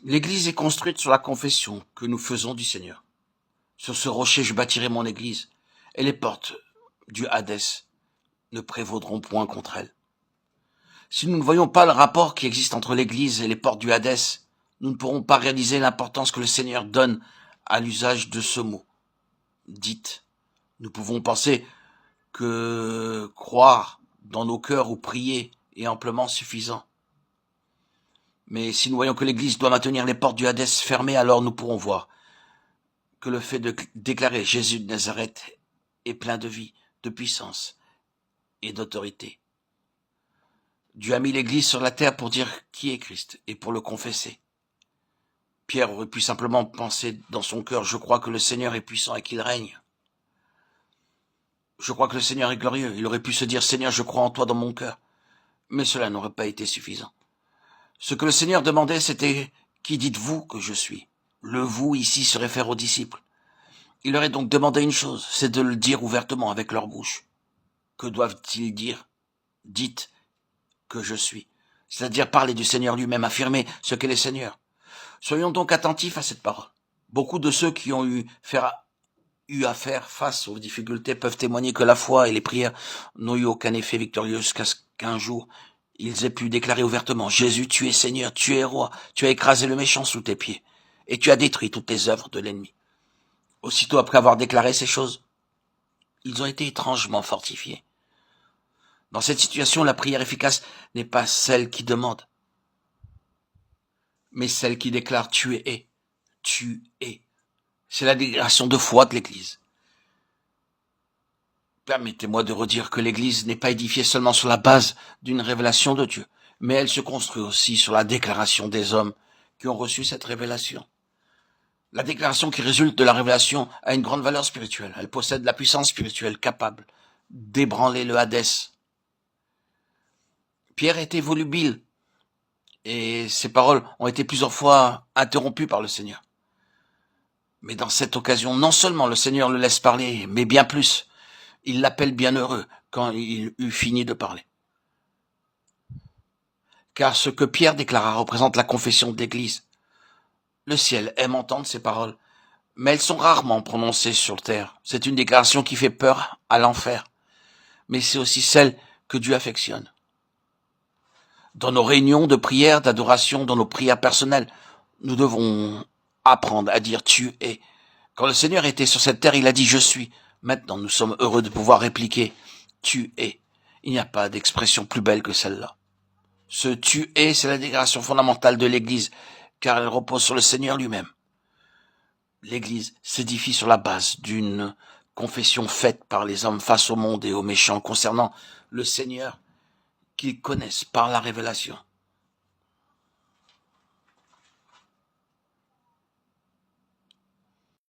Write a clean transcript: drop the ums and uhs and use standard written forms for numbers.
L'Église est construite sur la confession que nous faisons du Seigneur. Sur ce rocher je bâtirai mon Église, et les portes du Hadès ne prévaudront point contre elle. Si nous ne voyons pas le rapport qui existe entre l'Église et les portes du Hadès, nous ne pourrons pas réaliser l'importance que le Seigneur donne à l'usage de ce mot. Dites, nous pouvons penser que croire dans nos cœurs ou prier est amplement suffisant. Mais si nous voyons que l'Église doit maintenir les portes du Hadès fermées, alors nous pourrons voir que le fait de déclarer Jésus de Nazareth est plein de vie, de puissance et d'autorité. Dieu a mis l'Église sur la terre pour dire qui est Christ et pour le confesser. Pierre aurait pu simplement penser dans son cœur, je crois que le Seigneur est puissant et qu'il règne. Je crois que le Seigneur est glorieux. Il aurait pu se dire, Seigneur, je crois en toi dans mon cœur. Mais cela n'aurait pas été suffisant. Ce que le Seigneur demandait, c'était, qui dites-vous que je suis? Le vous ici se réfère aux disciples. Il leur a donc demandé une chose, c'est de le dire ouvertement avec leur bouche. Que doivent-ils dire? Dites que je suis. C'est-à-dire parler du Seigneur lui-même, affirmer ce qu'est le Seigneur. Soyons donc attentifs à cette parole. Beaucoup de ceux qui ont eu à faire face aux difficultés peuvent témoigner que la foi et les prières n'ont eu aucun effet victorieux jusqu'à ce qu'un jour ils aient pu déclarer ouvertement, Jésus, tu es Seigneur, tu es roi, tu as écrasé le méchant sous tes pieds, et tu as détruit toutes les œuvres de l'ennemi. Aussitôt après avoir déclaré ces choses, ils ont été étrangement fortifiés. Dans cette situation, la prière efficace n'est pas celle qui demande, mais celle qui déclare tu es. Tu es. C'est la déclaration de foi de l'Église. Permettez-moi de redire que l'Église n'est pas édifiée seulement sur la base d'une révélation de Dieu, mais elle se construit aussi sur la déclaration des hommes qui ont reçu cette révélation. La déclaration qui résulte de la révélation a une grande valeur spirituelle. Elle possède la puissance spirituelle capable d'ébranler le Hadès. Pierre était volubile et ses paroles ont été plusieurs fois interrompues par le Seigneur. Mais dans cette occasion, non seulement le Seigneur le laisse parler, mais bien plus, il l'appelle bienheureux quand il eut fini de parler. Car ce que Pierre déclara représente la confession de l'Église. Le ciel aime entendre ces paroles, mais elles sont rarement prononcées sur terre. C'est une déclaration qui fait peur à l'enfer, mais c'est aussi celle que Dieu affectionne. Dans nos réunions de prière, d'adoration, dans nos prières personnelles, nous devons apprendre à dire tu es. Quand le Seigneur était sur cette terre, il a dit je suis. Maintenant, nous sommes heureux de pouvoir répliquer tu es. Il n'y a pas d'expression plus belle que celle-là. Ce tu es, c'est la déclaration fondamentale de l'Église, car elle repose sur le Seigneur lui-même. L'Église s'édifie sur la base d'une confession faite par les hommes face au monde et aux méchants concernant le Seigneur qu'ils connaissent par la révélation.